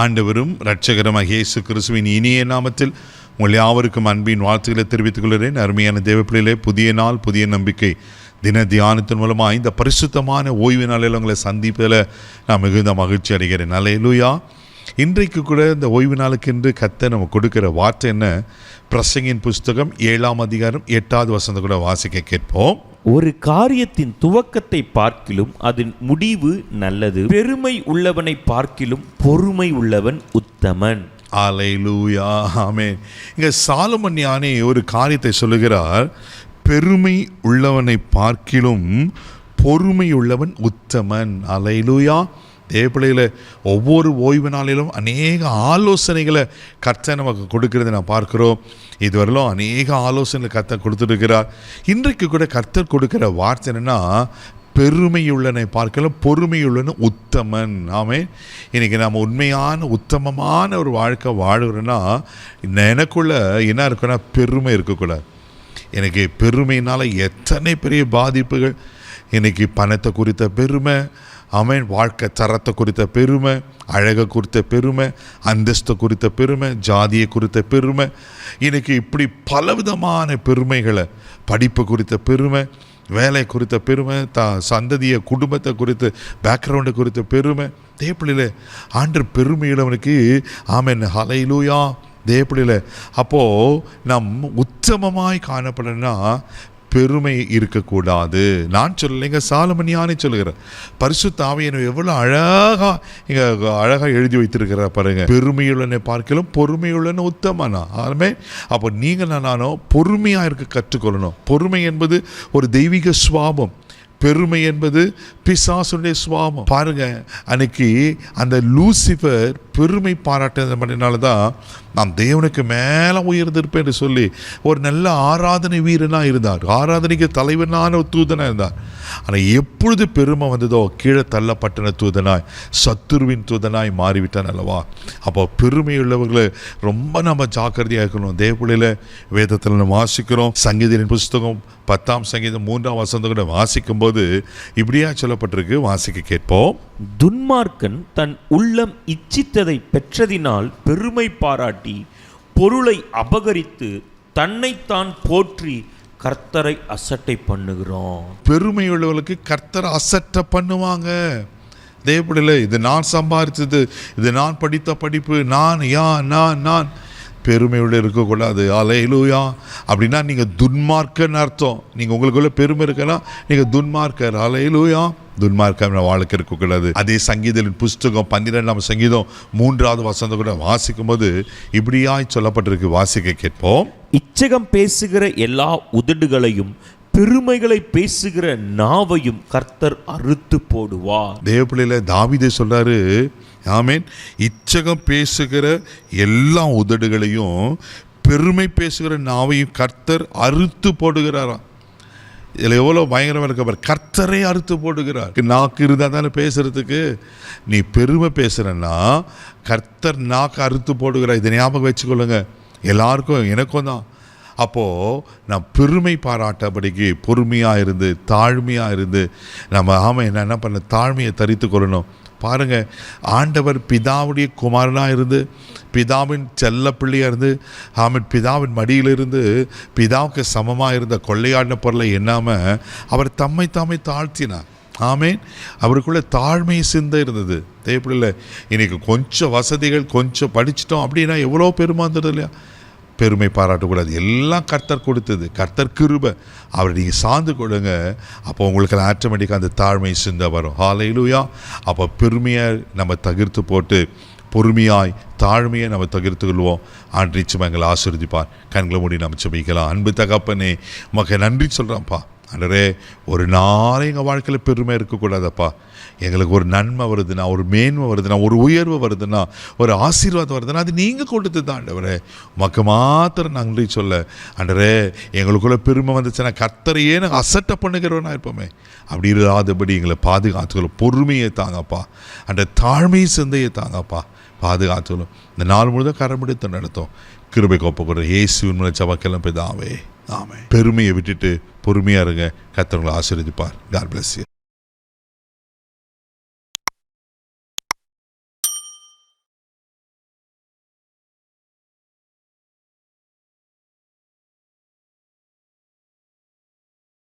ஆண்டவரும் இரட்சகருமாகிய இயேசு கிறிஸ்துவின் இனிய நாமத்தில் உங்கள் யாவருக்கும் அன்பின் வாழ்த்துக்களை தெரிவித்துக் கொள்கிறேன். அருமையான தேவப்பிள்ளையிலே, புதிய நாள் புதிய நம்பிக்கை தின தியானத்தின் மூலமாக இந்த பரிசுத்தமான ஓய்வு நாளில் உங்களை சந்திப்பதில் நான் மிகுந்த மகிழ்ச்சி அடைகிறேன். அல்லேலூயா. இன்றைக்கு கூட இந்த ஓய்வு நாளுக்கென்று கர்த்தர் நம்ம கொடுக்கிற வார்த்தை என்ன? பிரசங்கின் புஸ்தகம் 7ஆம் அதிகாரம் 8வது வசனத்தை கூட வாசிக்க கேட்போம். ஒரு காரியத்தின் துவக்கத்தை பார்க்கிலும் அதன் முடிவு நல்லது. பெருமை உள்ளவனை பார்க்கிலும் பொறுமை உள்ளவன் உத்தமன். அல்லேலூயா, ஆமென். இங்கே சாலமோன் ஞானி ஒரு காரியத்தை சொல்லுகிறார். பெருமை உள்ளவனை பார்க்கிலும் பொறுமை உள்ளவன் உத்தமன். அல்லேலூயா. தேவப்பிள்ளையில் ஒவ்வொரு ஓய்வு நாளிலும் அநேக ஆலோசனைகளை கர்த்தர் நமக்கு கொடுக்கறதை நான் பார்க்குறோம். இதுவரையிலும் அநேக ஆலோசனைகளை கர்த்தர் கொடுத்துருக்கிறார். இன்றைக்கு கூட கர்த்தர் கொடுக்கிற வார்த்தை என்னென்னா, பெருமையுள்ளனை பார்க்கலாம் பொறுமையுள்ளன உத்தமன். ஆமே. இன்றைக்கி நம்ம உண்மையான உத்தமமான ஒரு வாழ்க்கை வாழுறோன்னா எனக்குள்ள என்ன இருக்குன்னா, பெருமை இருக்கக்கூடாது. எனக்கு பெருமையினால் எத்தனை பெரிய பாதிப்புகள். இன்றைக்கி பணத்தை குறித்த பெருமை, ஆமென், வாழ்க்கை தரத்தை குறித்த பெருமை, அழகை குறித்த பெருமை, அந்தஸ்தை குறித்த பெருமை, ஜாதியை குறித்த பெருமை, இன்றைக்கி இப்படி பலவிதமான பெருமைகளை, படிப்பு குறித்த பெருமை, வேலை குறித்த பெருமை, சந்ததியை குடும்பத்தை குறித்து பேக்ரவுண்டை குறித்த பெருமை. தேவப்பிள்ளையில் ஆண்டவர் பெருமையுள்ளவனுக்கு ஆமென், ஹல்லேலூயா. தேவப்பிள்ளையில் அப்போது நம் உத்தமமாய் காணப்படணும்னா பெருமை இருக்கக்கூடாது. நான் சொல்லலைங்க, சாலமோன் ஞானி சொல்லுகிறேன். பரிசுத்த ஆவியானவர் எவ்வளோ அழகாக எழுதி வைத்திருக்கிறார் பாருங்க. பெருமையுள்ளனை பார்க்கலாம் பொறுமையுள்ளன உத்தமனா. ஆமே. அப்போ நீங்கள் நானும் பொறுமையாக இருக்க கற்றுக்கொள்ளணும். பொறுமை என்பது ஒரு தெய்வீக சுவாபம். பெருமை என்பது பிசாசுடைய சுவாபம். பாருங்க, அன்னைக்கு அந்த லூசிஃபர் பெருமை பாராட்டினால தான் நான் தேவனுக்கு மேலே உயர்ந்திருப்பேன் என்று சொல்லி ஒரு நல்ல ஆராதனை வீரனாக இருந்தார். ஆராதனைக்கு தலைவனான தூதனாக இருந்தார். ஆனால் எப்பொழுது பெருமை வந்ததோ கீழே தள்ளப்பட்டன தூதனாய், சத்துருவின் தூதனாய் மாறிவிட்டான் அல்லவா. அப்போ பெருமையுள்ளவர்களை ரொம்ப நம்ம ஜாக்கிரதையாக இருக்கணும். தேவப்பிள்ளையில் வேதத்தில் நம்ம வாசிக்கிறோம். சங்கீதத்தின் புஸ்தகம் 10ஆம் சங்கீதம் 3ஆம் வசனத்தை கூட வாசிக்கும் போது இப்படியா சொல்லப்பட்டிருக்கு. வாசிக்க கேட்போம். துன்மார்க்கன் தன் உள்ளம் இச்சித்ததை பெற்றதினால் பெருமை பாராட்டி பொருளை அபகரித்து தன்னைத்தான் போற்றி கர்த்தரை அசட்டை பண்ணுகிறோம். பெருமையுள்ளவர்களுக்கு கர்த்தரை அசட்டை பண்ணுவாங்க. தேவப்பிள்ளையில் இது நான் சம்பாதிச்சது, இது நான் படித்த படிப்பு, நான் பெருமையுள்ள இருக்கக்கூடாது. அல்லேலூயா. அப்படின்னா நீங்கள் துன்மார்க்கன்னு அர்த்தம். நீங்கள் உங்களுக்குள்ள பெருமை இருக்குன்னா நீங்கள் துன்மார்க்கர். அல்லேலூயா. துன்மார்க்கம் வாழ்க்கை இருக்கக்கூடாது. அதே சங்கீதத்தின் புஸ்தகம் 12ஆம் சங்கீதம் 3வது வசனத்தை கூட வாசிக்கும் போது இப்படியாய் சொல்லப்பட்டிருக்கு. வாசிக்க கேட்போம். இச்சகம் பேசுகிற எல்லா உதடுகளையும் பெருமைகளை பேசுகிற நாவையும் கர்த்தர் அறுத்து போடுவார். தேவப்பிள்ளையில் தாவீது சொல்றாரு, ஆமென், இச்சகம் பேசுகிற எல்லா உதடுகளையும் பெருமை பேசுகிற நாவையும் கர்த்தர் அறுத்து போடுகிறாராம். இதில் எவ்வளோ பயங்கரமாக இருக்க. கர்த்தரை அறுத்து போடுகிறார். நாக்கு இருந்தால் தானே பேசுறதுக்கு. நீ பெருமை பேசுகிறன்னா கர்த்தர் நாக்கு அறுத்து போடுகிறார். இதை ஞாபகம் வச்சுக்கொள்ளுங்க. எல்லாருக்கும் எனக்கும் தான். அப்போது நான் பெருமை பாராட்டபடிக்கு பொறுமையாக இருந்து தாழ்மையாக இருந்து நம்ம என்ன பண்ண தாழ்மையை தரித்து கொள்ளணும். பாருங்கள், ஆண்டவர் பிதாவுடைய குமாரனாக இருந்து பிதாவின் செல்ல பிள்ளையாக இருந்து பிதாவின் மடியிலிருந்து பிதாவுக்கு சமமாக இருந்த கொள்ளையாடின பொருளை எண்ணாமல் அவர் தம்மை தாழ்த்தினார். ஆமேன். அவருக்குள்ளே தாழ்மை சிந்தை இருந்தது. தேவைப்படல. இன்றைக்கி கொஞ்சம் வசதிகள், கொஞ்சம் படிச்சிட்டோம் அப்படின்னா எவ்வளோ பெருமை வந்துடுது இல்லையா. பெருமை பாராட்டக்கூடாது. எல்லாம் கர்த்தர் கொடுத்தது, கர்த்தர் கிருபை. அவரை நீங்கள் சார்ந்து கொடுங்க. அப்போ உங்களுக்கு ஆட்டோமேட்டிக்காக அந்த தாழ்மை சிந்தை வரும். ஹல்லேலூயா. அப்போ பெருமையை நம்ம தவிர்த்து போட்டு பொறுமையாய் தாழ்மையை நம்ம தவிர்த்து கொள்வோம். நிச்சயமாக எங்களை ஆசீர்வதிப்பார். கண்களை மூடி நம்ம ஜெபிக்கலாம். அன்பு தகப்பனே, உமக்கு நன்றி சொல்கிறேன்ப்பா. ஆண்டவரே, ஒரு நாள் எங்கள் வாழ்க்கையில் பெருமை இருக்கக்கூடாதப்பா. எங்களுக்கு ஒரு நன்மை வருதுன்னா, ஒரு மேன்மை வருதுன்னா, ஒரு உயர்வு வருதுன்னா, ஒரு ஆசீர்வாதம் வருதுன்னா அது நீங்கள் கொடுத்து தான் ஆண்டவரே. உமக்கு மாத்திரம் நன்றி சொல்ல ஆண்டவரே. எங்களுக்குள்ள பெருமை வந்துச்சுன்னா கர்த்தரையே நாங்கள் அசட்டை பண்ணுகிறவனா இருப்போமே. அப்படி இல்லாதபடி எங்களை பாதுகாத்துக்கணும். பொறுமையை தாங்கப்பா. அந்த தாழ்மை சிந்தையை தாங்கப்பா. பாதுகாத்துக்கணும். இந்த நாள் முழுதும் கரம்பிடித்து நடத்தும். கிருபை கோப்பக்கூட இயேசுவின் மூலம் ஜெபக்கெல்லாம் பிதாவே, ஆமென். பெருமையை விட்டுட்டு பொறுமையாக இருங்க. கர்த்தர் உங்களை ஆசீர்வதிப்பார். God bless you.